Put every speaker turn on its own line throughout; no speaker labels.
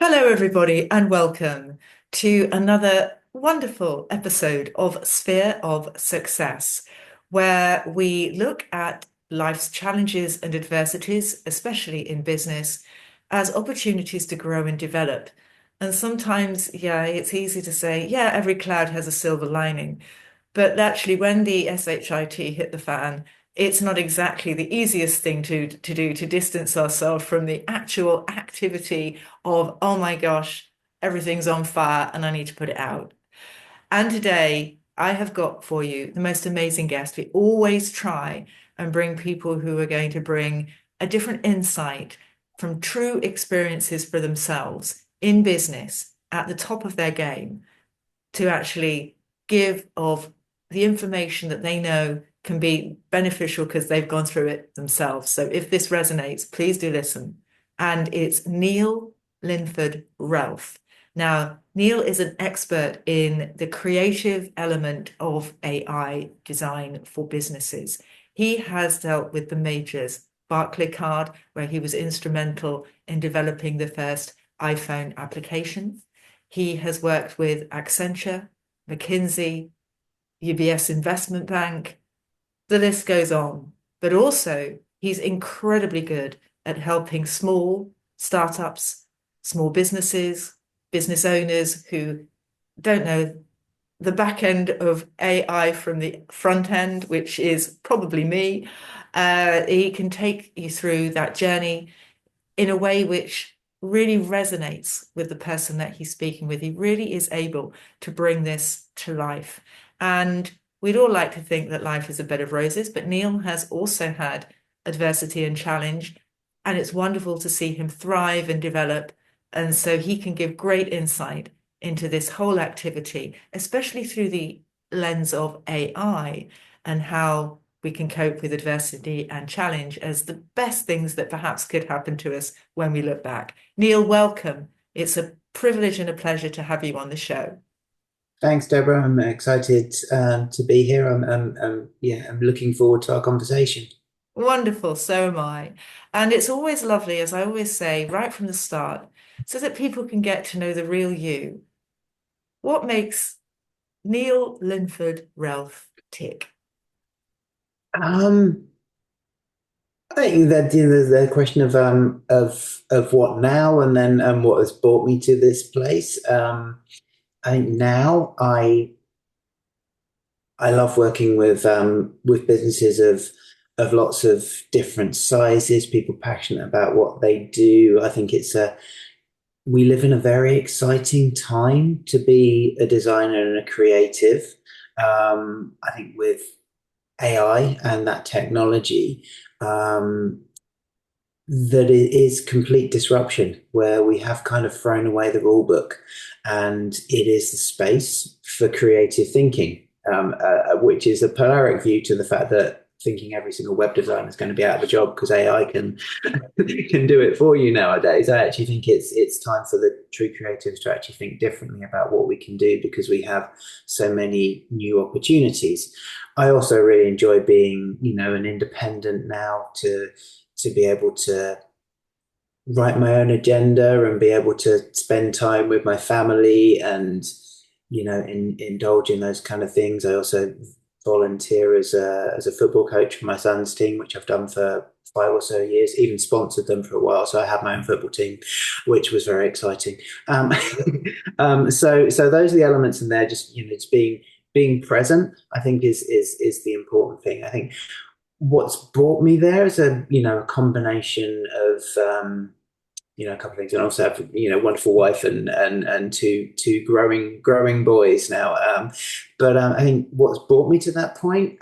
Hello, everybody, and welcome to another wonderful episode of Sphere of Success, where we look at life's challenges and adversities, especially in business, as opportunities to grow and develop. And sometimes, yeah, it's easy to say, yeah, every cloud has a silver lining. But actually, when the shit hit the fan, it's not exactly the easiest thing to do to distance ourselves from the actual activity of, oh my gosh, everything's on fire and I need to put it out. And today I have got for you the most amazing guest. We always try and bring people who are going to bring a different insight from true experiences for themselves in business at the top of their game to actually give of the information that they know can be beneficial because they've gone through it themselves. So if this resonates, please do listen. And it's Neil Linford-Relph. Now, Neil is an expert in the creative element of AI design for businesses. He has dealt with the majors, Barclays card, where he was instrumental in developing the first iPhone application. He has worked with Accenture, McKinsey, UBS Investment Bank. The list goes on. But also, he's incredibly good at helping small startups, small businesses, business owners who don't know the back end of AI from the front end, which is probably me. He can take you through that journey in a way which really resonates with the person that he's speaking with. He really is able to bring this to life. And we'd all like to think that life is a bed of roses, but Neil has also had adversity and challenge. And it's wonderful to see him thrive and develop. And so he can give great insight into this whole activity, especially through the lens of AI and how we can cope with adversity and challenge as the best things that perhaps could happen to us when we look back. Neil, welcome. It's a privilege and a pleasure to have you on the show.
Thanks, Deborah. I'm excited to be here. I'm looking forward to our conversation.
Wonderful, so am I. And it's always lovely, as I always say, right from the start, so that people can get to know the real you. What makes Neil Linford-Relph tick?
Um, I think that there's the question of what now, and then what has brought me to this place. I think now I love working with businesses of lots of different sizes, people passionate about what they do. I think we live in a very exciting time to be a designer and a creative. I think with AI and that technology, that it is complete disruption where we have kind of thrown away the rule book and it is the space for creative thinking, which is a polaric view to the fact that thinking every single web designer is going to be out of a job because AI can can do it for you nowadays. I actually think it's time for the true creatives to actually think differently about what we can do because we have so many new opportunities. I also really enjoy being, an independent now to be able to write my own agenda and be able to spend time with my family and indulge in those kind of things. I also volunteer as a football coach for my son's team, which I've done for 5 or so years, even sponsored them for a while. So I had my own football team, which was very exciting. Um, so those are the elements in there. Just it's being present. I think is the important thing. I think what's brought me there is a combination of a couple of things, and also have a wonderful wife and two growing boys now. But I think what's brought me to that point,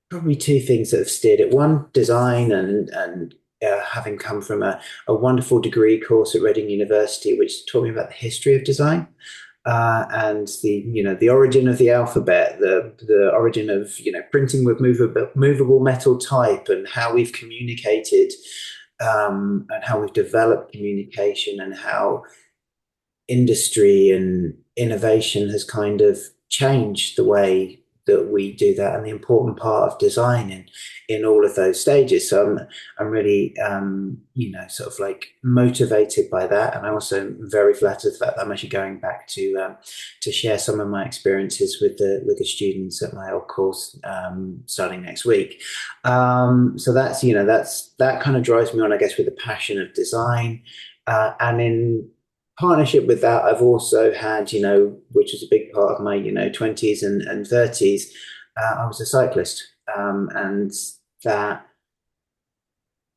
probably two things that have steered it. One, design and having come from a wonderful degree course at Reading University, which taught me about the history of design. And the origin of the alphabet, the origin of printing with movable metal type, and how we've communicated, and how we've developed communication, and how industry and innovation has kind of changed the way that we do that, and the important part of design in all of those stages. So I'm really sort of like motivated by that, and I also am very flattered that I'm actually going back to share some of my experiences with the students at my old course starting next week. So that kind of drives me on, I guess, with the passion of design, and in partnership with that, I've also had, which was a big part of my, 20s and 30s, I was a cyclist. And that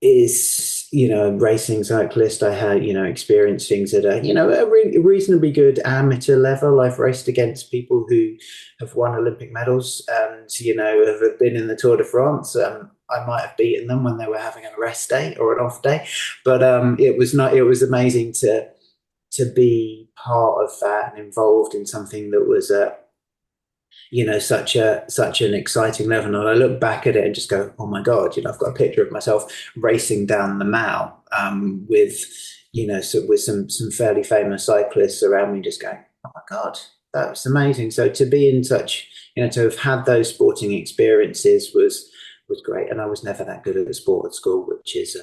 is, racing cyclist. I had, experienced things at a reasonably good amateur level. I've raced against people who have won Olympic medals and, have been in the Tour de France. I might have beaten them when they were having a rest day or an off day, but it was amazing to be part of that and involved in something that was such an exciting level. And I look back at it and just go, oh my God, I've got a picture of myself racing down the Mall with with some fairly famous cyclists around me, just going, oh my God, that was amazing. So to be in such, to have had those sporting experiences was great. And I was never that good at the sport at school, which is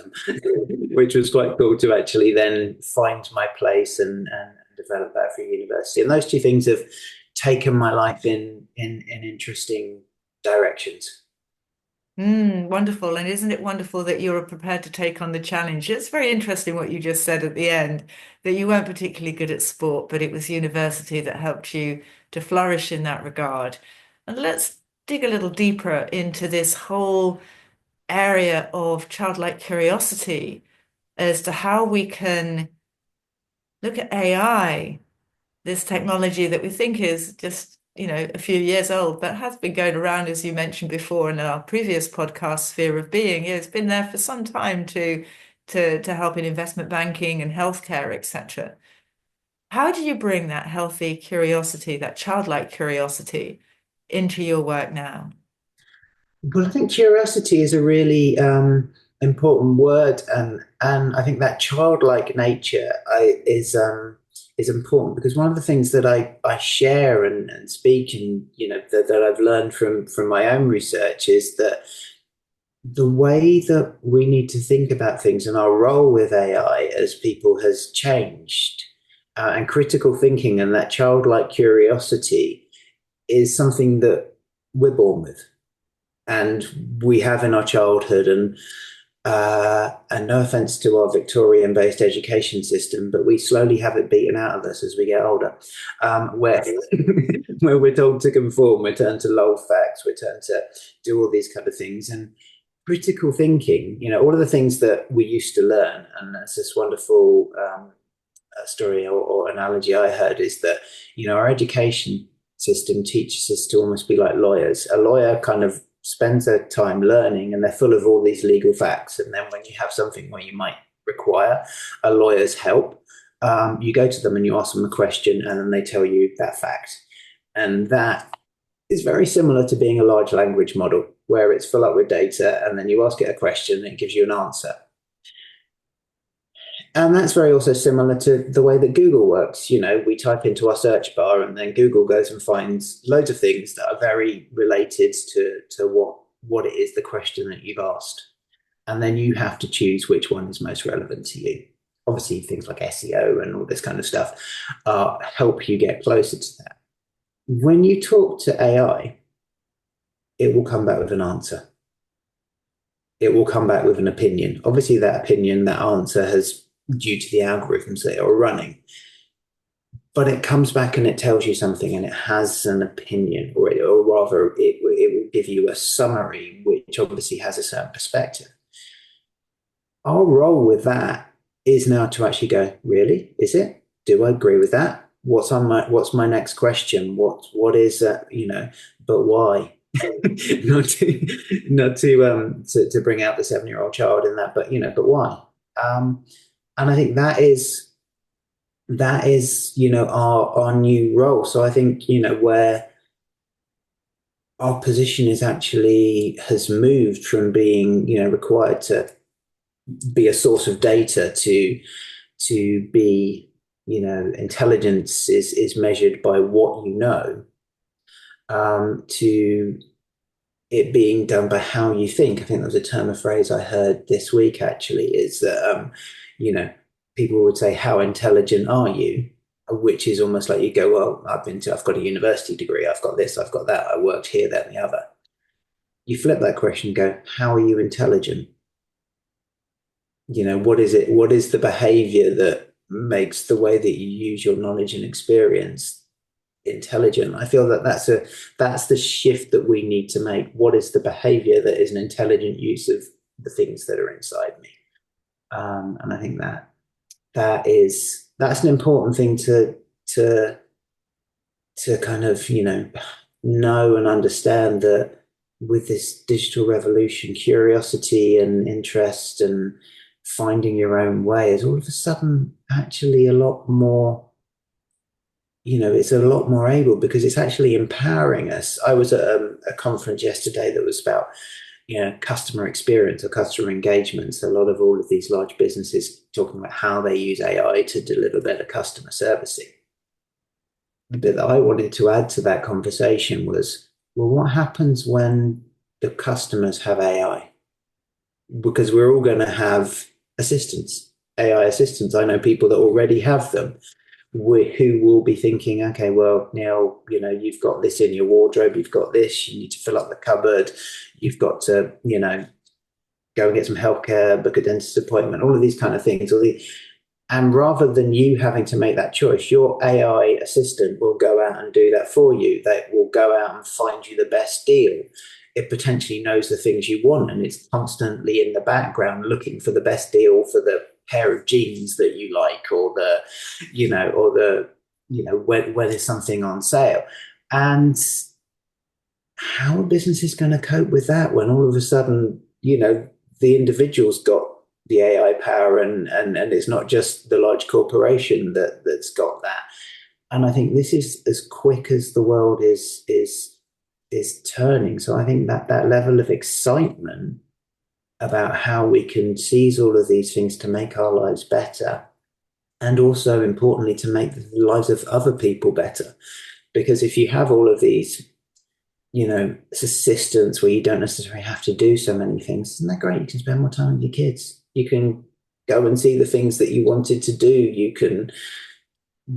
which was quite cool to actually then find my place and develop that for university. And those two things have taken my life in interesting directions.
Wonderful. And isn't it wonderful that you're prepared to take on the challenge? It's very interesting what you just said at the end, that you weren't particularly good at sport, but it was university that helped you to flourish in that regard. And let's dig a little deeper into this whole area of childlike curiosity as to how we can look at AI, this technology that we think is just, a few years old, but has been going around, as you mentioned before in our previous podcast, sphere of being. Yeah, it's been there for some time to help in investment banking and healthcare, etc. How do you bring that healthy curiosity, that childlike curiosity, into your work now?
Well, I think curiosity is a really important word, and I think that childlike nature is important, because one of the things that I share and speak, and that I've learned from my own research, is that the way that we need to think about things and our role with AI as people has changed, and critical thinking and that childlike curiosity is something that we're born with and we have in our childhood. And no offense to our Victorian-based education system, but we slowly have it beaten out of us as we get older, where where we're told to conform, we're turned to lol facts, we're turned to do all these kind of things. And critical thinking, all of the things that we used to learn, and that's this wonderful story or analogy I heard, is that our education system teaches us to almost be like lawyers. A lawyer kind of spends their time learning and they're full of all these legal facts. And then when you have something where you might require a lawyer's help, you go to them and you ask them a question and then they tell you that fact. And that is very similar to being a large language model, where it's full up with data and then you ask it a question and it gives you an answer. And that's very also similar to the way that Google works. We type into our search bar and then Google goes and finds loads of things that are very related to what it is, the question that you've asked. And then you have to choose which one is most relevant to you. Obviously, things like SEO and all this kind of stuff help you get closer to that. When you talk to AI, it will come back with an answer. It will come back with an opinion. Obviously, that opinion, that answer has due to the algorithms that are running. But it comes back and it tells you something and it has an opinion, or rather, it will give you a summary, which obviously has a certain perspective. Our role with that is now to actually go, really? Is it? Do I agree with that? What's my next question? What is that, but why? not to bring out the 7-year-old child in that, but why? And I think that is our new role. So I think where our position is actually has moved from being required to be a source of data to be intelligence is measured by what you know. to it being done by how you think. I think there was a term of phrase I heard this week actually is that, you know, people would say, "How intelligent are you?" Which is almost like you go, "Well, I've got a university degree, I've got this, I've got that, I worked here, that, and the other." You flip that question and go, "How are you intelligent?" What is it? What is the behavior that makes the way that you use your knowledge and experience intelligent? I feel that that's the shift that we need to make. What is the behavior that is an intelligent use of the things that are inside me? And I think that's an important thing to kind of know and understand that with this digital revolution, curiosity and interest and finding your own way is all of a sudden actually a lot more, it's a lot more able because it's actually empowering us. I was at a conference yesterday that was about, customer experience or customer engagement. So a lot of all of these large businesses talking about how they use AI to deliver better customer servicing. The bit that I wanted to add to that conversation was, well, what happens when the customers have AI? Because we're all going to have assistants, AI assistants. I know people that already have them who will be thinking, okay, well, now, you've got this in your wardrobe, you've got this, you need to fill up the cupboard, you've got to, go and get some healthcare, book a dentist appointment, all of these kind of things. And rather than you having to make that choice, your AI assistant will go out and do that for you. They will go out and find you the best deal. It potentially knows the things you want and it's constantly in the background looking for the best deal for the pair of jeans that you like or when is something on sale. And how are businesses going to cope with that when all of a sudden, the individual's got the AI power and it's not just the large corporation that's got that. And I think this is as quick as the world is turning. So I think that level of excitement about how we can seize all of these things to make our lives better and also importantly to make the lives of other people better. Because if you have all of these assistants where you don't necessarily have to do so many things, isn't that great? You can spend more time with your kids. You can go and see the things that you wanted to do. You can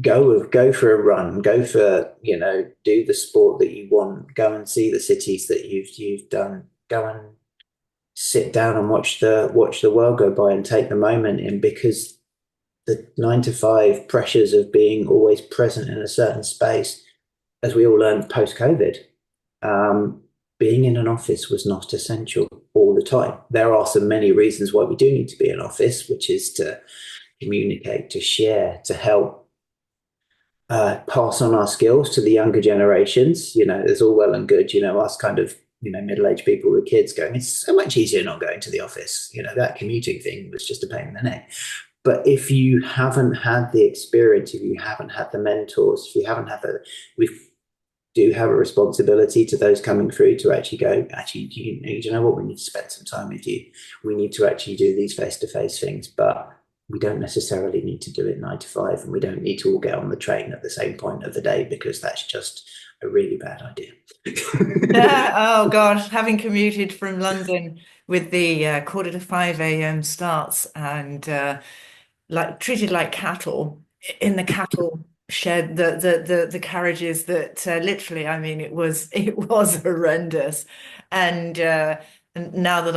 go for a run, go for, do the sport that you want, go and see the cities that you've done, go and sit down and watch the world go by and take the moment in because the 9 to 5 pressures of being always present in a certain space, as we all learned post-COVID, being in an office was not essential all the time. There are so many reasons why we do need to be in office, which is to communicate, to share, to help pass on our skills to the younger generations. It's all well and good, us kind of, middle-aged people with kids going, it's so much easier not going to the office. That commuting thing was just a pain in the neck. But if you haven't had the experience, if you haven't had the mentors, if you haven't had we do have a responsibility to those coming through to actually go, actually, you know what, we need to spend some time with you. We need to actually do these face-to-face things, but we don't necessarily need to do it 9 to 5, and we don't need to all get on the train at the same point of the day because that's just a really bad idea.
Oh gosh, having commuted from London with the quarter to 5 a.m. starts and like treated like cattle in the cattle shed, the carriages that literally, I mean, it was horrendous. And now that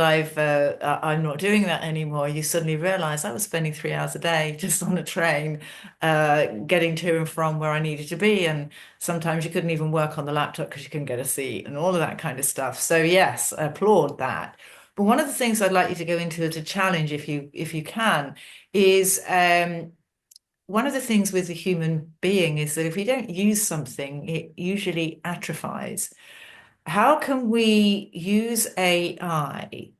I'm not doing that anymore, you suddenly realize I was spending 3 hours a day just on a train, getting to and from where I needed to be. And sometimes you couldn't even work on the laptop because you couldn't get a seat and all of that kind of stuff. So yes, I applaud that. But one of the things I'd like you to go into as a challenge, if you can, is one of the things with the human being is that if we don't use something, it usually atrophies. How can we use AI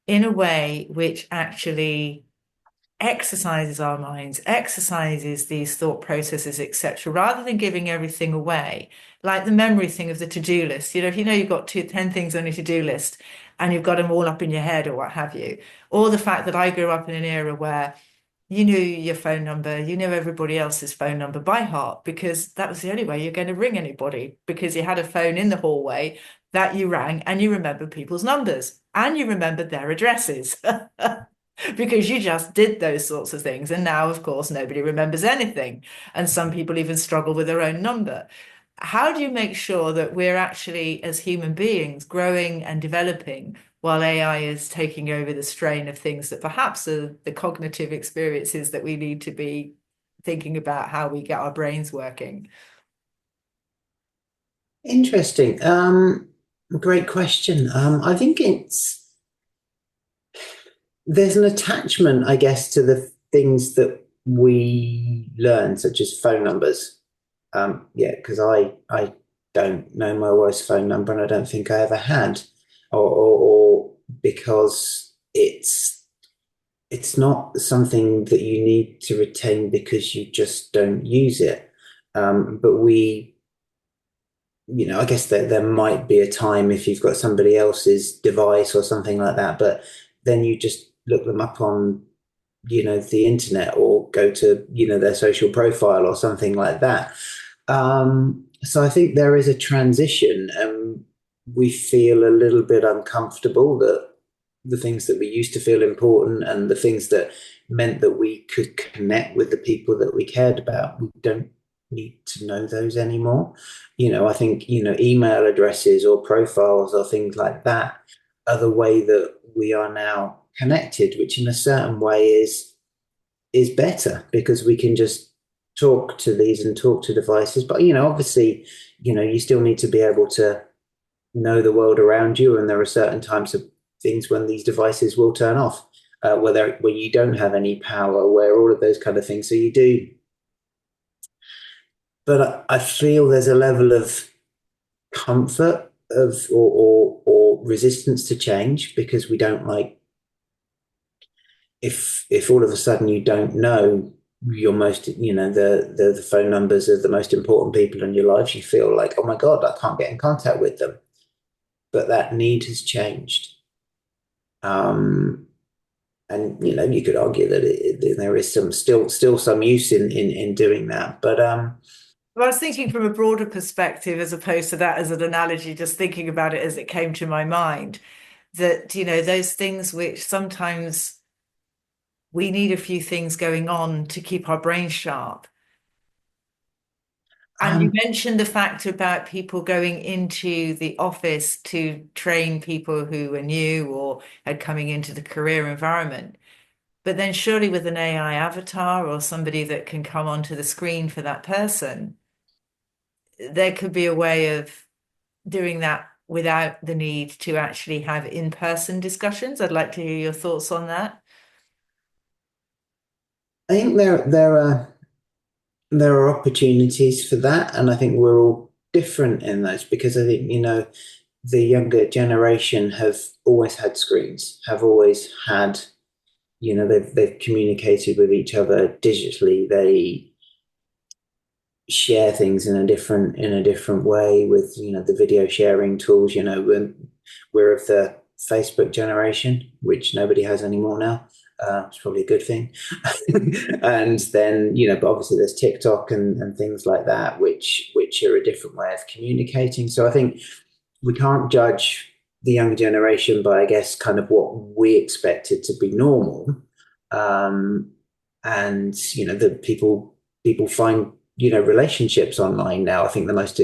in a way which actually exercises our minds, exercises these thought processes, etc., rather than giving everything away, like the memory thing of the to-do list. If you've got 10 things on your to-do list and you've got them all up in your head or what have you, or the fact that I grew up in an era where You knew your phone number, you knew everybody else's phone number by heart because that was the only way you're going to ring anybody because you had a phone in the hallway that you rang and you remembered people's numbers and you remembered their addresses because you just did those sorts of things. And now, of course, nobody remembers anything. And some people even struggle with their own number. How do you make sure that we're actually, as human beings, growing and developing while AI is taking over the strain of things that perhaps are the cognitive experiences that we need to be thinking about how we get our brains working?
Interesting. Great question. I think there's an attachment, I guess, to the things that we learn, such as phone numbers. Yeah, because I don't know my wife's phone number, and I don't think I ever had, or because it's not something that you need to retain because you just don't use it. But I guess there might be a time if you've got somebody else's device or something like that, but then you just look them up on, the internet or go to, their social profile or something like that. So I think there is a transition, and we feel a little bit uncomfortable that the things that we used to feel important and the things that meant that we could connect with the people that we cared about, we don't need to know those anymore. I think, email addresses or profiles or things like that are the way that we are now connected, which in a certain way is better because we can just talk to these and talk to devices. But, obviously, you still need to be able to know the world around you. And there are certain times of things when these devices will turn off, where you don't have any power, where all of those kind of things. So you do. But I feel there's a level of comfort or resistance to change because we don't like if all of a sudden you don't know your most the phone numbers of the most important people in your life, you feel like, oh my god, I can't get in contact with them. But that need has changed. And you could argue that there is still some use in doing that, but
Well, I was thinking from a broader perspective as opposed to that as an analogy, just thinking about it as it came to my mind, that, those things which sometimes we need a few things going on to keep our brain sharp. And you
um
mentioned the fact about people going into the office to train people who were new or had coming into the career environment. But then surely with an AI avatar or somebody that can come onto the screen for that person, there could be a way of doing that without the need to actually have in-person discussions. I'd like to hear your thoughts on that.
I think there are opportunities for that, and I think we're all different in those because I think the younger generation have always had screens, have always had, they've communicated with each other digitally. They share things in a different way with the video sharing tools. When we're of the Facebook generation, which nobody has anymore now. It's probably a good thing. And then but obviously there's TikTok and things like that, which are a different way of communicating. So I think we can't judge the younger generation by, I guess, kind of what we expected to be normal. Um, and the people find relationships online now. I think the most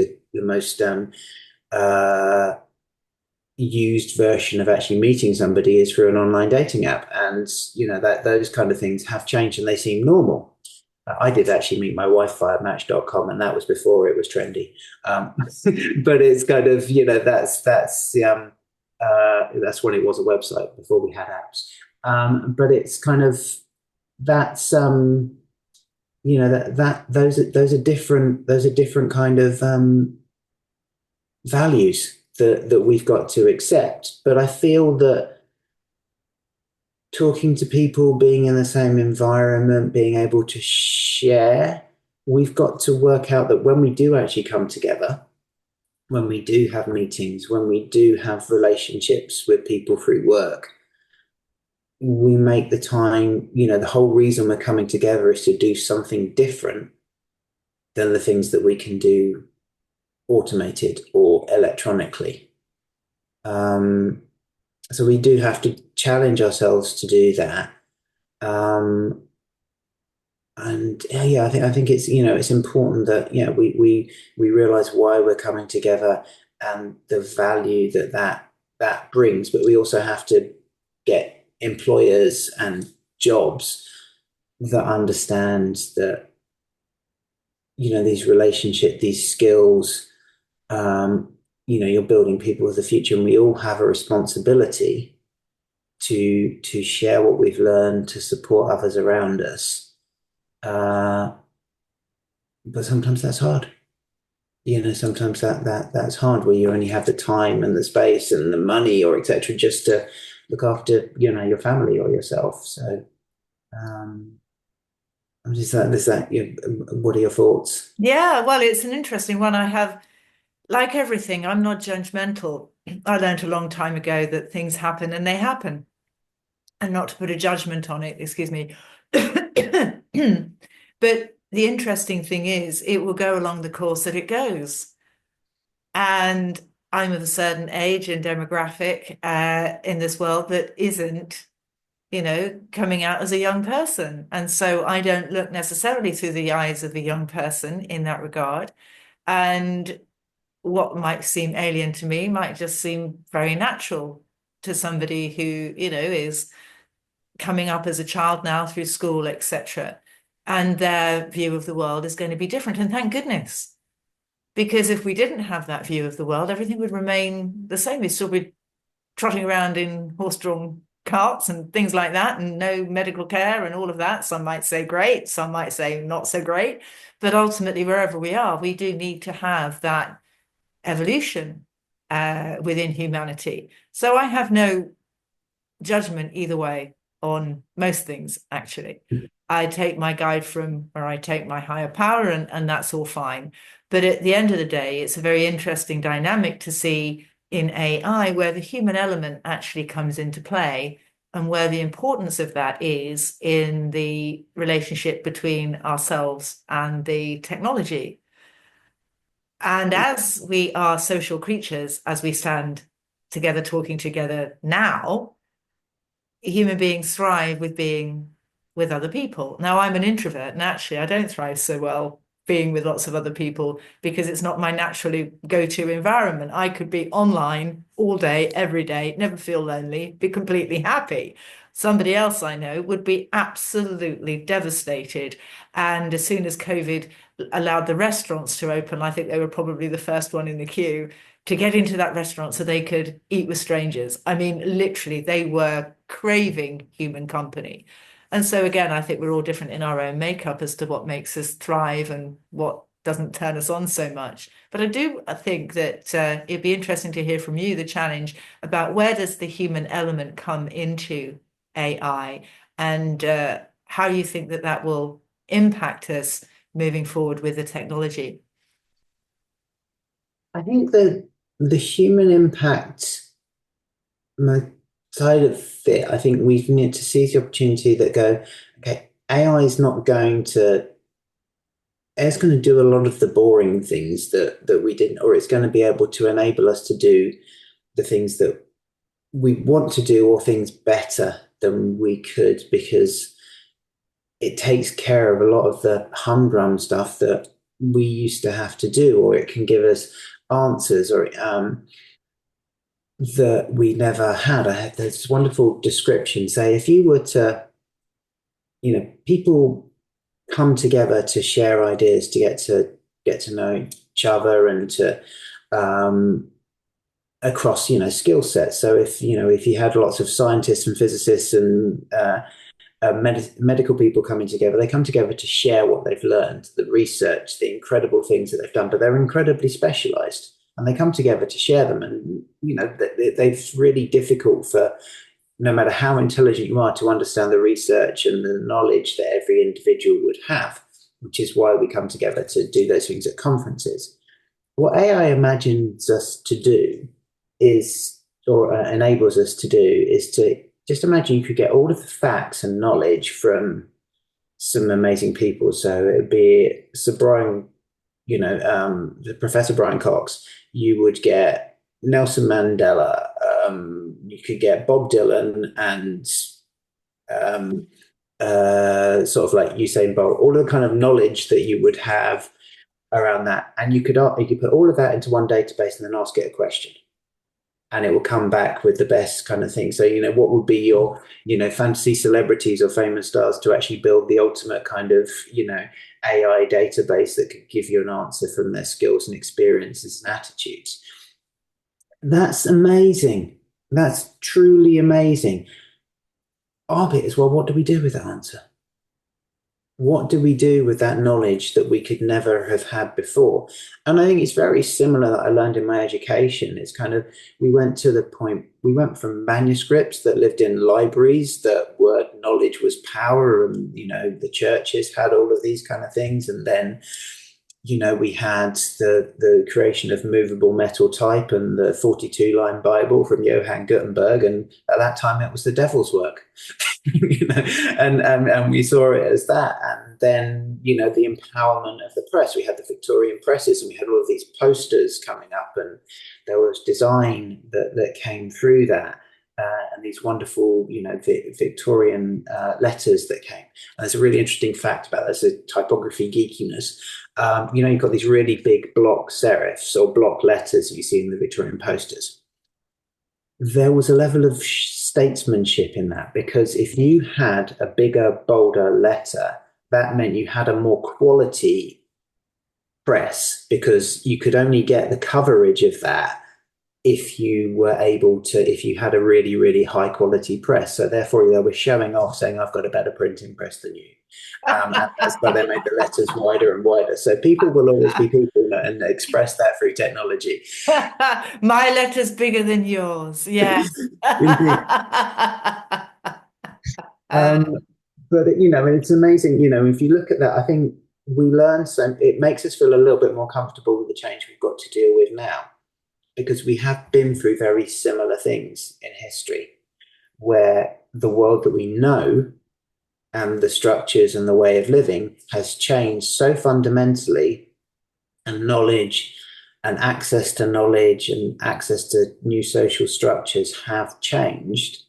uh, used version of actually meeting somebody is through an online dating app, and that those kind of things have changed and they seem normal. I did actually meet my wife via Match.com, and that was before it was trendy. But it's kind of that's when it was a website before we had apps. But it's kind of that's that those are different kind of values that we've got to accept. But I feel that talking to people, being in the same environment, being able to share, we've got to work out that when we do actually come together, when we do have meetings, when we do have relationships with people through work, we make the time, the whole reason we're coming together is to do something different than the things that we can do automated or electronically. Um, so we do have to challenge ourselves to do that. Um, and I think it's important that we realize why we're coming together and the value that brings. But we also have to get employers and jobs that understand that these these skills. You're building people of the future, and we all have a responsibility to share what we've learned to support others around us. Uh, but sometimes that's hard. Sometimes that's hard where you only have the time and the space and the money or etc. just to look after your family or yourself. So um, I'm just that is that what are your thoughts?
Yeah, well, it's an interesting one. I have, like everything, I'm not judgmental. I learned a long time ago that things happen and they happen, and not to put a judgment on it, excuse me. But the interesting thing is, it will go along the course that it goes. And I'm of a certain age and demographic in this world that isn't, coming out as a young person. And so I don't look necessarily through the eyes of a young person in that regard. And what might seem alien to me might just seem very natural to somebody who, is coming up as a child now through school, etc. And their view of the world is going to be different. And thank goodness, because if we didn't have that view of the world, everything would remain the same. We'd still be trotting around in horse-drawn carts and things like that, and no medical care and all of that. Some might say great, some might say not so great. But ultimately, wherever we are, we do need to have that evolution within humanity. So I have no judgment either way on most things, actually. I take my guide from where I take my higher power, and that's all fine. But at the end of the day, it's a very interesting dynamic to see in AI where the human element actually comes into play, and where the importance of that is in the relationship between ourselves and the technology. And as we are social creatures, as we stand together talking together now, human beings thrive with being with other people. Now, I'm an introvert, and actually, I don't thrive so well being with lots of other people because it's not my naturally go-to environment. I could be online all day, every day, never feel lonely, be completely happy. Somebody else I know would be absolutely devastated. And as soon as COVID allowed the restaurants to open, I think they were probably the first one in the queue to get into that restaurant so they could eat with strangers. I mean, literally, they were craving human company. And so, again, I think we're all different in our own makeup as to what makes us thrive and what doesn't turn us on so much. But I do think that it'd be interesting to hear from you the challenge about where does the human element come into AI, and how you think that that will impact us moving forward with the technology.
I think that the human impact my side of it, I think we need to seize the opportunity that go, okay, AI is not going to, it's going to do a lot of the boring things that we didn't, or it's going to be able to enable us to do the things that we want to do or things better than we could because it takes care of a lot of the humdrum stuff that we used to have to do, or it can give us answers or that we never had. I had this wonderful description. Say, if you were to, people come together to share ideas, to get to know each other, and to across, skill sets. So if you had lots of scientists and physicists and medical people coming together, they come together to share what they've learned, the research, the incredible things that they've done, but they're incredibly specialized. And they come together to share them. And, it's really difficult for no matter how intelligent you are to understand the research and the knowledge that every individual would have, which is why we come together to do those things at conferences. What AI imagines us to do is, or enables us to do, is to just imagine you could get all of the facts and knowledge from some amazing people. So it'd be Sir Brian, the Professor Brian Cox. You would get Nelson Mandela. You could get Bob Dylan and um, sort of like Usain Bolt. All the kind of knowledge that you would have around that, and you could put all of that into one database and then ask it a question, and it will come back with the best kind of thing. So, what would be your, fantasy celebrities or famous stars to actually build the ultimate kind of, AI database that could give you an answer from their skills and experiences and attitudes. That's amazing. That's truly amazing. Our bit is, well, what do we do with that answer? What do we do with that knowledge that we could never have had before? And I think it's very similar that I learned in my education. It's kind of, we went from manuscripts that lived in libraries that were knowledge was power, and, the churches had all of these kind of things. And then, we had the creation of movable metal type and the 42-line Bible from Johann Gutenberg. And at that time, it was the devil's work. And we saw it as that. And then, the empowerment of the press. We had the Victorian presses, and we had all of these posters coming up, and there was design that came through that. And these wonderful, Victorian letters that came. And there's a really interesting fact about this, a typography geekiness. You've got these really big block serifs or block letters you see in the Victorian posters. There was a level of statesmanship in that, because if you had a bigger, bolder letter, that meant you had a more quality press, because you could only get the coverage of that if you had a really, really high quality press. So therefore they were showing off, saying, I've got a better printing press than you. And that's why they made the letters wider and wider. So people will always be people, and express that through technology.
My letter's bigger than yours. Yes.
Indeed. But it's amazing. If you look at that, I think we learn so it makes us feel a little bit more comfortable with the change we've got to deal with now, because we have been through very similar things in history, where the world that we know and the structures and the way of living has changed so fundamentally, and knowledge and access to knowledge and access to new social structures have changed.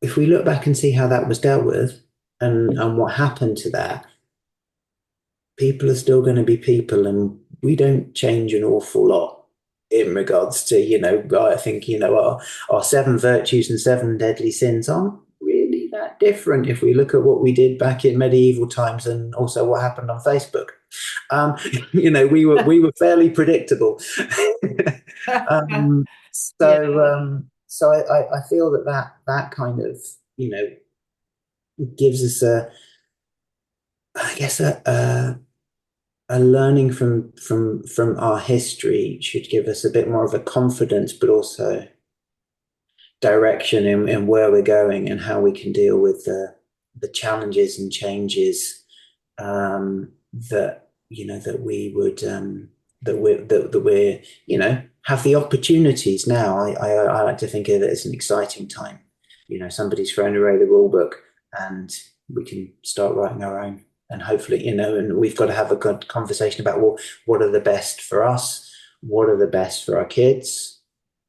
If we look back and see how that was dealt with, and what happened to that, people are still going to be people, and we don't change an awful lot in regards to, I think, our 7 virtues and 7 deadly sins aren't really that different if we look at what we did back in medieval times, and also what happened on Facebook. We were fairly predictable. um, so I feel that kind of, gives us a learning from our history should give us a bit more of a confidence, but also direction in where we're going and how we can deal with the challenges and changes that we're have the opportunities now. I like to think of it as an exciting time. Somebody's thrown away the rule book, and we can start writing our own. And hopefully, and we've got to have a good conversation about, well, what are the best for us? What are the best for our kids?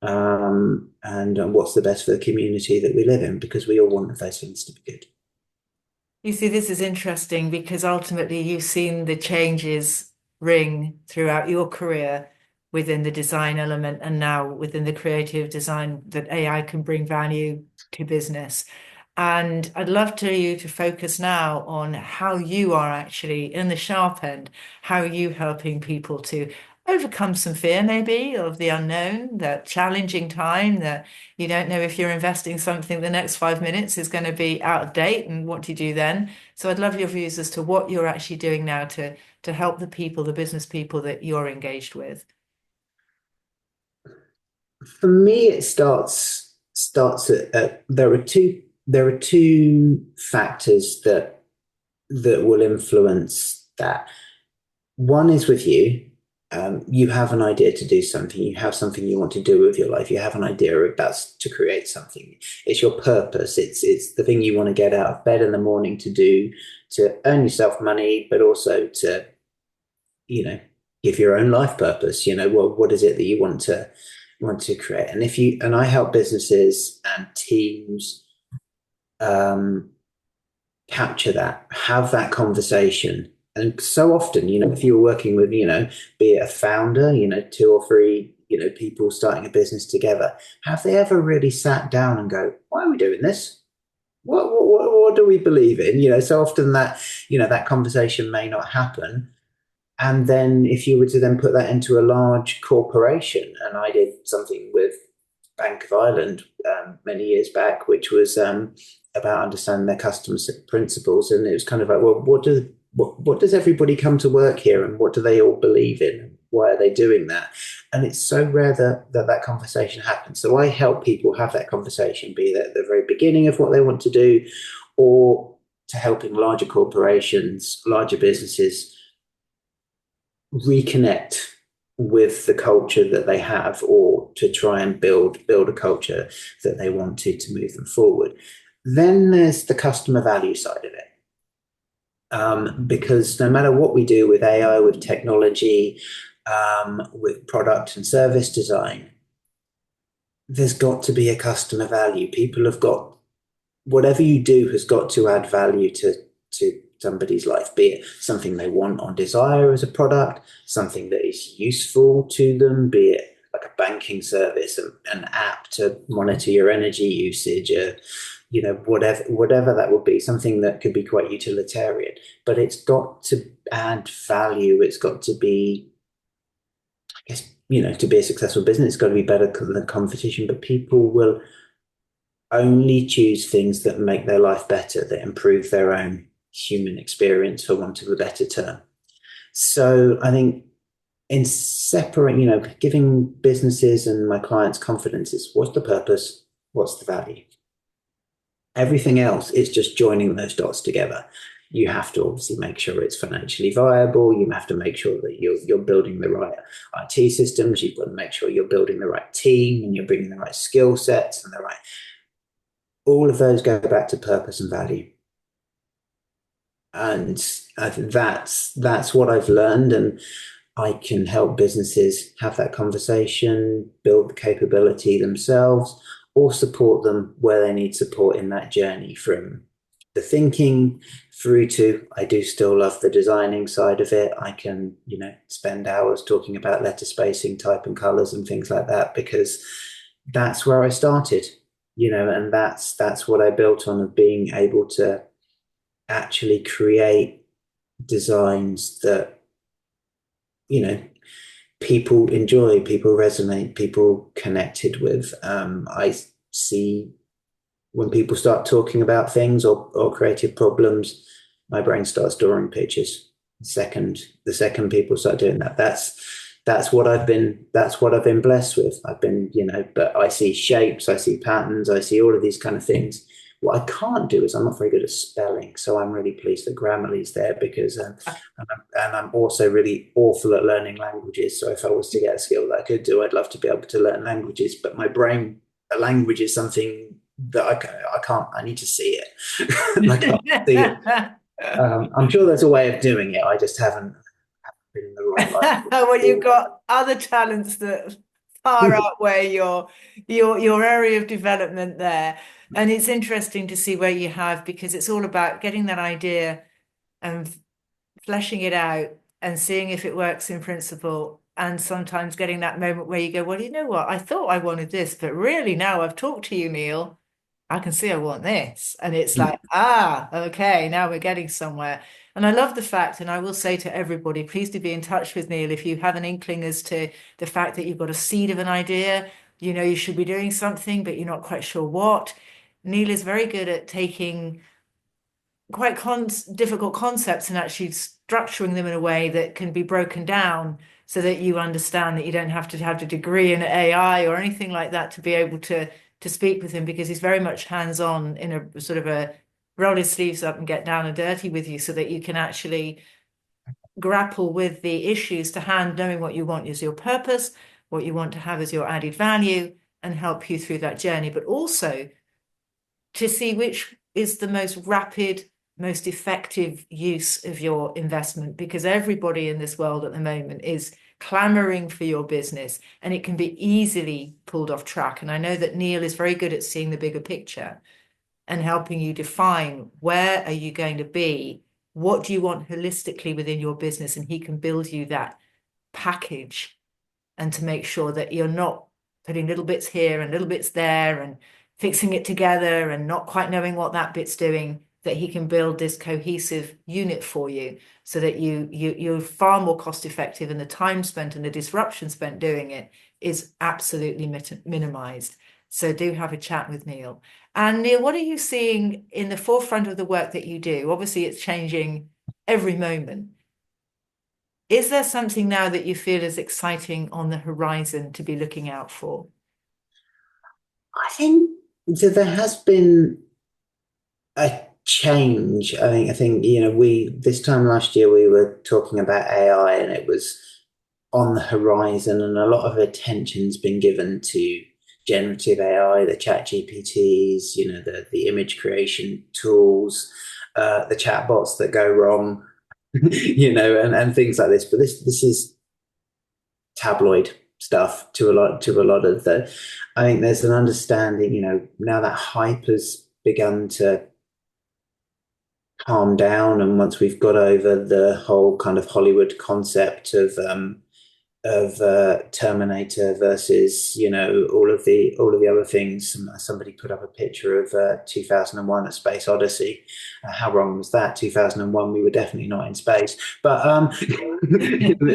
And what's the best for the community that we live in? Because we all want those things to be good.
You see, this is interesting, because ultimately you've seen the changes ring throughout your career within the design element, and now within the creative design, that AI can bring value to business. And I'd love you to focus now on how you are actually in the sharp end, how are you helping people to overcome some fear maybe of the unknown, that challenging time that you don't know if you're investing something the next 5 minutes is going to be out of date, and what do you do then? So I'd love your views as to what you're actually doing now to help the people, the business people that you're engaged with.
For me, it starts at there are two factors that will influence that. One is with you, You have an idea to do something, you have something you want to do with your life, you have an idea about to create something. It's your purpose. It's the thing you want to get out of bed in the morning to do, to earn yourself money, but also to, you know, give your own life purpose. What is it that you want to create? And if you and I help businesses and teams um, capture that, have that conversation. And so often, if you're working with, be it a founder, two or three, people starting a business together, have they ever really sat down and go, why are we doing this? What do we believe in? So often that conversation may not happen. And then if you were to then put that into a large corporation, and I did something with Bank of Ireland many years back, which was about understanding their customer principles, and it was kind of like, well, what does everybody come to work here, and what do they all believe in? Why are they doing that? And it's so rare that conversation happens. So I help people have that conversation, be that at the very beginning of what they want to do, or to helping larger corporations, larger businesses reconnect with the culture that they have, or to try and build a culture that they want to move them forward. Then there's the customer value side of it. Because no matter what we do with AI, with technology, with product and service design, there's got to be a customer value. People have got, whatever you do has got to add value to somebody's life, be it something they want or desire as a product, something that is useful to them, be it like a banking service, an app to monitor your energy usage, whatever that would be, something that could be quite utilitarian. But it's got to add value. It's got to be, I guess, to be a successful business, it's got to be better than competition. But people will only choose things that make their life better, that improve their own human experience, for want of a better term. So I think in separate, giving businesses and my clients confidence is, what's the purpose? What's the value? Everything else is just joining those dots together. You have to obviously make sure it's financially viable. You have to make sure that you're building the right IT systems. You've got to make sure you're building the right team, and you're bringing the right skill sets and the right. All of those go back to purpose and value. And I think that's what I've learned, and I can help businesses have that conversation, build the capability themselves, or support them where they need support in that journey, from the thinking through to, I do still love the designing side of it. I can, spend hours talking about letter spacing, type and colors and things like that, because that's where I started, and that's what I built on, of being able to actually create designs that, you know, people enjoy, people resonate, people connected with. I see when people start talking about things, or creative problems, my brain starts drawing pictures. The second people start doing that, that's what I've been blessed with. I've been, but I see shapes, I see patterns, I see all of these kind of things. What I can't do is, I'm not very good at spelling, so I'm really pleased that Grammarly's there, because and I'm also really awful at learning languages. So if I was to get a skill that I could do, I'd love to be able to learn languages. But my brain, a language is something that I can't. I need to see it. I can't see it. I'm sure there's a way of doing it. I just haven't been in the right
Well, you've
life.
got other talents that far outweigh your area of development there. And it's interesting to see where you have, because it's all about getting that idea and fleshing it out and seeing if it works in principle. And sometimes getting that moment where you go, well, you know what? I thought I wanted this, but really now I've talked to you, Neil, I can see I want this. And it's like, okay, now we're getting somewhere. And I love the fact, and I will say to everybody, please do be in touch with Neil if you have an inkling as to the fact that you've got a seed of an idea. You know, you should be doing something, but you're not quite sure what. Neil is very good at taking quite difficult concepts and actually structuring them in a way that can be broken down, so that you understand that you don't have to have a degree in AI or anything like that to be able to speak with him, because he's very much hands-on, in a sort of a roll his sleeves up and get down and dirty with you, so that you can actually grapple with the issues to hand, knowing what you want is your purpose, what you want to have as your added value, and help you through that journey, but also to see which is the most rapid, most effective use of your investment, because everybody in this world at the moment is clamoring for your business and it can be easily pulled off track. And I know that Neil is very good at seeing the bigger picture and helping you define where are you going to be, what do you want holistically within your business, and he can build you that package, and to make sure that you're not putting little bits here and little bits there and fixing it together and not quite knowing what that bit's doing, that he can build this cohesive unit for you so that you're far more cost effective, and the time spent and the disruption spent doing it is absolutely minimized. So do have a chat with Neil. And Neil, what are you seeing in the forefront of the work that you do? Obviously, it's changing every moment. Is there something now that you feel is exciting on the horizon to be looking out for?
I think so there has been a change. I think, we this time last year we were talking about AI and it was on the horizon, and a lot of attention's been given to generative AI, the chat GPTs, the image creation tools, the chatbots that go wrong, and things like this. But this is tabloid stuff to a lot of the. I think there's an understanding, now that hype has begun to calm down, and once we've got over the whole kind of Hollywood concept of Terminator versus all of the other things. Somebody put up a picture of 2001: A Space Odyssey. How wrong was that? 2001, we were definitely not in space, but to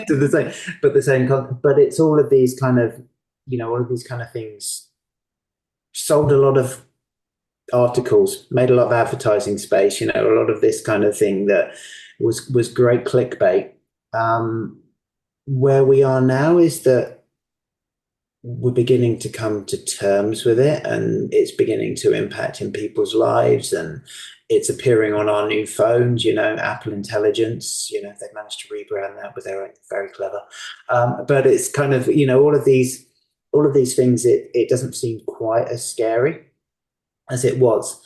the same, but it's all of these kind of things sold a lot of articles, made a lot of advertising space. A lot of this kind of thing that was great clickbait. Where we are now is that we're beginning to come to terms with it, and it's beginning to impact in people's lives, and it's appearing on our new phones. Apple Intelligence. They've managed to rebrand that, but they're very clever. But it's kind of all of these things. It doesn't seem quite as scary as it was.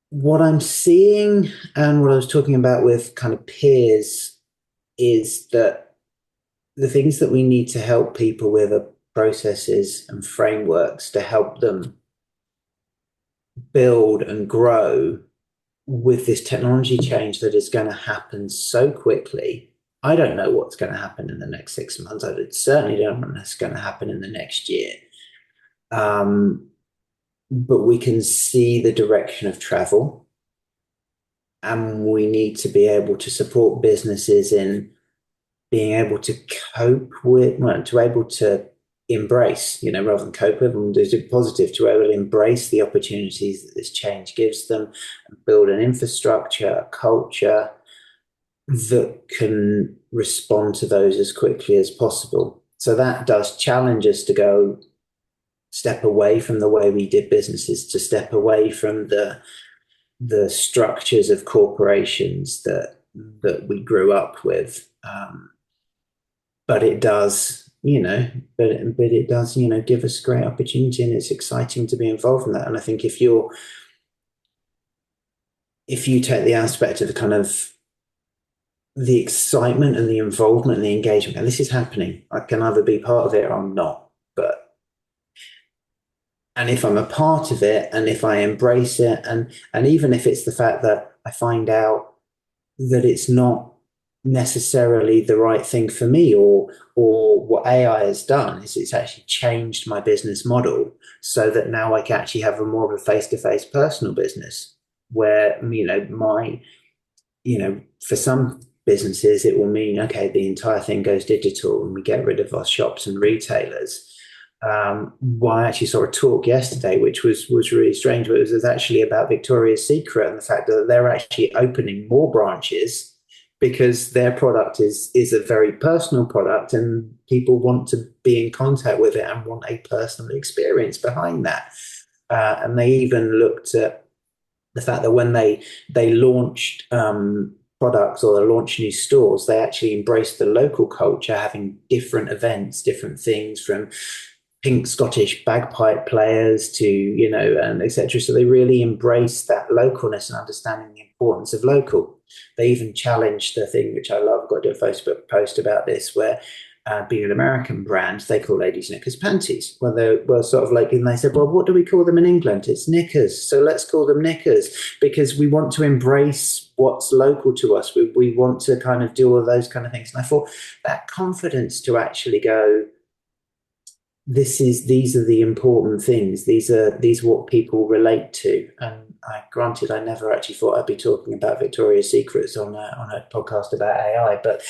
What I'm seeing and what I was talking about with kind of peers is that the things that we need to help people with are processes and frameworks to help them build and grow with this technology change that is going to happen so quickly. I don't know what's going to happen in the next 6 months. I certainly don't know what's going to happen in the next year. But we can see the direction of travel, and we need to be able to support businesses in being able to cope with, well, to able to embrace, rather than cope with, and do positive, to be able to embrace the opportunities that this change gives them, and build an infrastructure, a culture that can respond to those as quickly as possible. So that does challenge us to go step away from the way we did businesses, to step away from the structures of corporations that we grew up with. But it does, but it does, give us great opportunity, and it's exciting to be involved in that. And I think if you take the aspect of the kind of the excitement and the involvement and the engagement, and this is happening, I can either be part of it or I'm not. And if I'm a part of it, and if I embrace it, and even if it's the fact that I find out that it's not necessarily the right thing for me, or what AI has done is it's actually changed my business model so that now I can actually have a more of a face-to-face personal business where, for some businesses it will mean, okay, the entire thing goes digital and we get rid of our shops and retailers. Well, I actually saw a talk yesterday, which was really strange, but it was actually about Victoria's Secret and the fact that they're actually opening more branches because their product is a very personal product, and people want to be in contact with it and want a personal experience behind that. And they even looked at the fact that when they launched products or they launch new stores, they actually embrace the local culture, having different events, different things from pink Scottish bagpipe players to, and etc. So they really embrace that localness and understanding the importance of local. They even challenge the thing, which I love. I've got to do a Facebook post about this, where being an American brand, they call ladies knickers panties. Well, they were sort of like, and they said, well, what do we call them in England? It's knickers. So let's call them knickers because we want to embrace what's local to us. We want to kind of do all those kind of things. And I thought that confidence to actually go, these are the important things. These are what people relate to. And granted, I never actually thought I'd be talking about Victoria's Secrets on a podcast about AI, but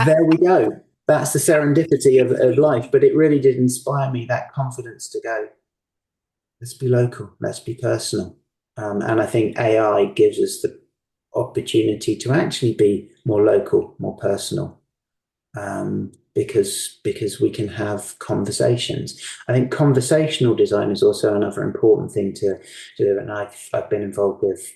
there we go. That's the serendipity of life. But it really did inspire me, that confidence to go, let's be local, let's be personal. And I think AI gives us the opportunity to actually be more local, more personal, because we can have conversations. I think conversational design is also another important thing to do. And I've been involved with,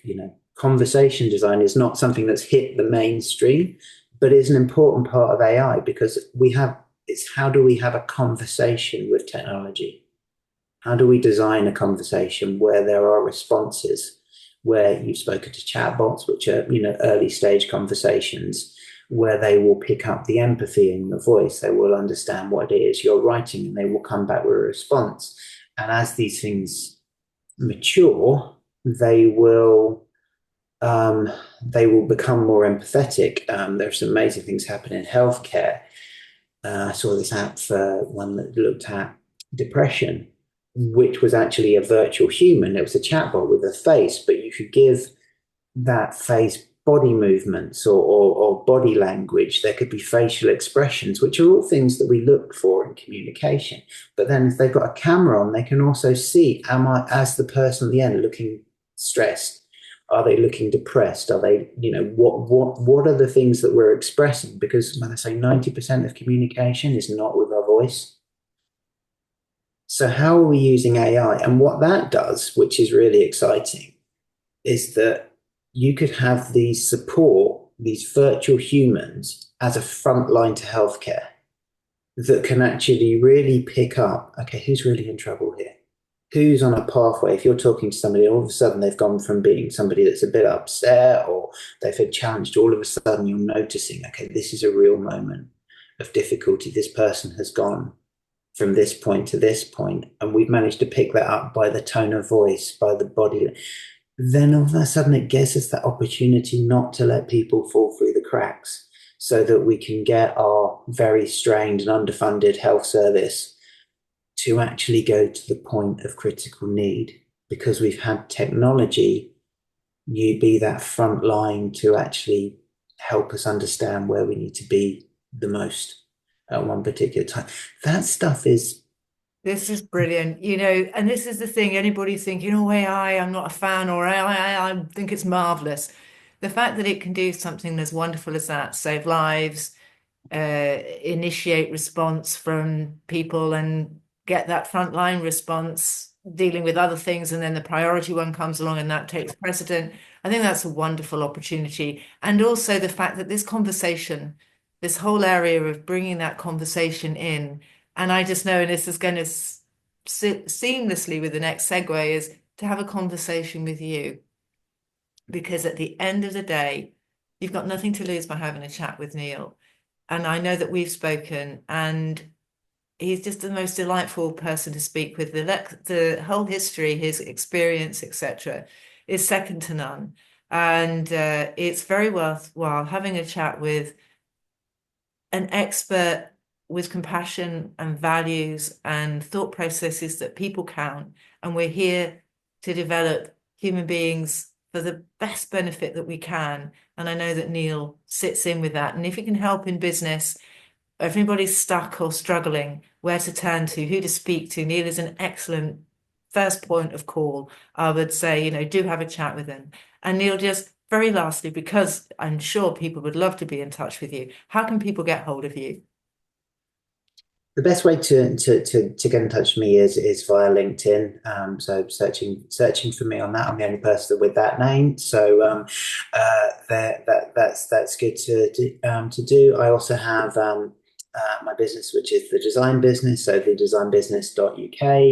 conversation design is not something that's hit the mainstream, but is an important part of AI because it's how do we have a conversation with technology? How do we design a conversation where there are responses, where you've spoken to chatbots, which are, early stage conversations, where they will pick up the empathy in your voice. They will understand what it is you're writing and they will come back with a response. And as these things mature, they will become more empathetic. There's some amazing things happening in healthcare. I saw this app for one that looked at depression, which was actually a virtual human. It was a chatbot with a face, but you could give that face body movements or body language. There could be facial expressions, which are all things that we look for in communication. But then if they've got a camera on, they can also see, am I, as the person at the end, looking stressed? Are they looking depressed? Are they, what are the things that we're expressing? Because when I say 90% of communication is not with our voice. So how are we using AI? And what that does, which is really exciting, is that you could have these virtual humans as a front line to healthcare that can actually really pick up, okay, who's really in trouble here? Who's on a pathway? If you're talking to somebody, all of a sudden they've gone from being somebody that's a bit upset or they've been challenged, all of a sudden you're noticing, okay, this is a real moment of difficulty. This person has gone from this point to this point, and we've managed to pick that up by the tone of voice, by the body. Then all of a sudden it gives us that opportunity not to let people fall through the cracks so that we can get our very strained and underfunded health service to actually go to the point of critical need because we've had technology you be that front line to actually help us understand where we need to be the most at one particular time. That stuff is
This is brilliant, and this is the thing, anybody thinking, oh, AI, I'm not a fan, or I think it's marvelous. The fact that it can do something as wonderful as that, save lives, initiate response from people and get that frontline response dealing with other things, and then the priority one comes along and that takes precedent. I think that's a wonderful opportunity. And also the fact that this conversation, this whole area of bringing that conversation in, and I just know, and this is going to sit seamlessly with the next segue, is to have a conversation with you. Because at the end of the day, you've got nothing to lose by having a chat with Neil. And I know that we've spoken, and he's just the most delightful person to speak with. The whole history, his experience, etc., is second to none. And it's very worthwhile having a chat with an expert with compassion and values and thought processes that people count. And we're here to develop human beings for the best benefit that we can. And I know that Neil sits in with that. And if he can help in business, if anybody's stuck or struggling, where to turn to, who to speak to, Neil is an excellent first point of call. I would say, do have a chat with him. And Neil, just very lastly, because I'm sure people would love to be in touch with you, how can people get hold of you?
The best way to get in touch with me is via LinkedIn. So searching for me on that. I'm the only person with that name. So that's good to do. I also have my business, which is the design business. So the designbusiness.uk.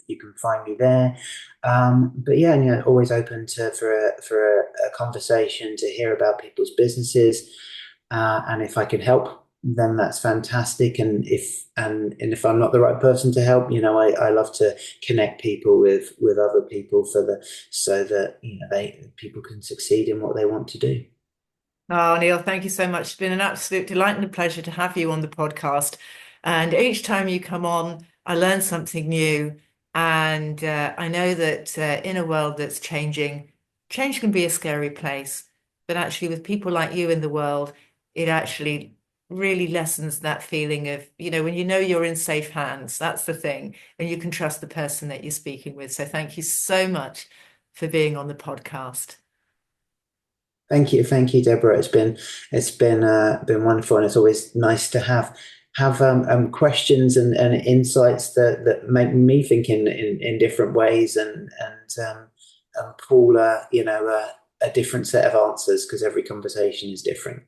You can find me there. But yeah, always open to for a conversation to hear about people's businesses, and if I can help, then that's fantastic. And if I'm not the right person to help, I love to connect people with other people so that they people can succeed in what they want to do.
Oh, Neil, thank you so much. It's been an absolute delight and a pleasure to have you on the podcast. And each time you come on, I learn something new. And I know that in a world that's changing, change can be a scary place. But actually, with people like you in the world, it actually really lessens that feeling of, when you know you're in safe hands, that's the thing. And you can trust the person that you're speaking with. So thank you so much for being on the podcast.
Thank you, Deborah. It's been wonderful, and it's always nice to have questions and insights that make me think in different ways, and pull a different set of answers because every conversation is different.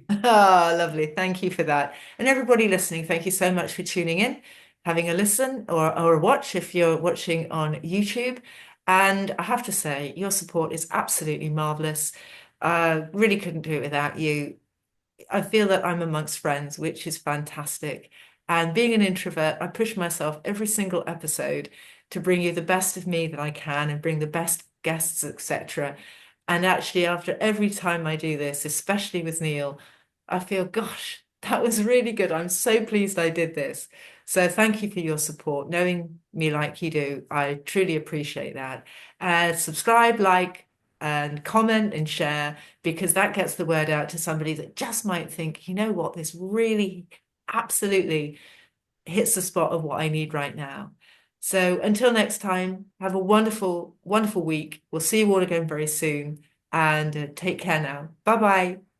Ah, lovely. Thank you for that. And everybody listening, thank you so much for tuning in, having a listen or a watch if you're watching on YouTube. And I have to say, your support is absolutely marvelous. Really couldn't do it without you. I feel that I'm amongst friends, which is fantastic. And being an introvert, I push myself every single episode to bring you the best of me that I can and bring the best guests, etc. And actually, after every time I do this, especially with Neil, I feel, gosh, that was really good. I'm so pleased I did this. So thank you for your support. Knowing me like you do, I truly appreciate that. Subscribe, like, and comment and share because that gets the word out to somebody that just might think, you know what, this really absolutely hits the spot of what I need right now. So until next time, have a wonderful, wonderful week. We'll see you all again very soon and take care now. Bye bye.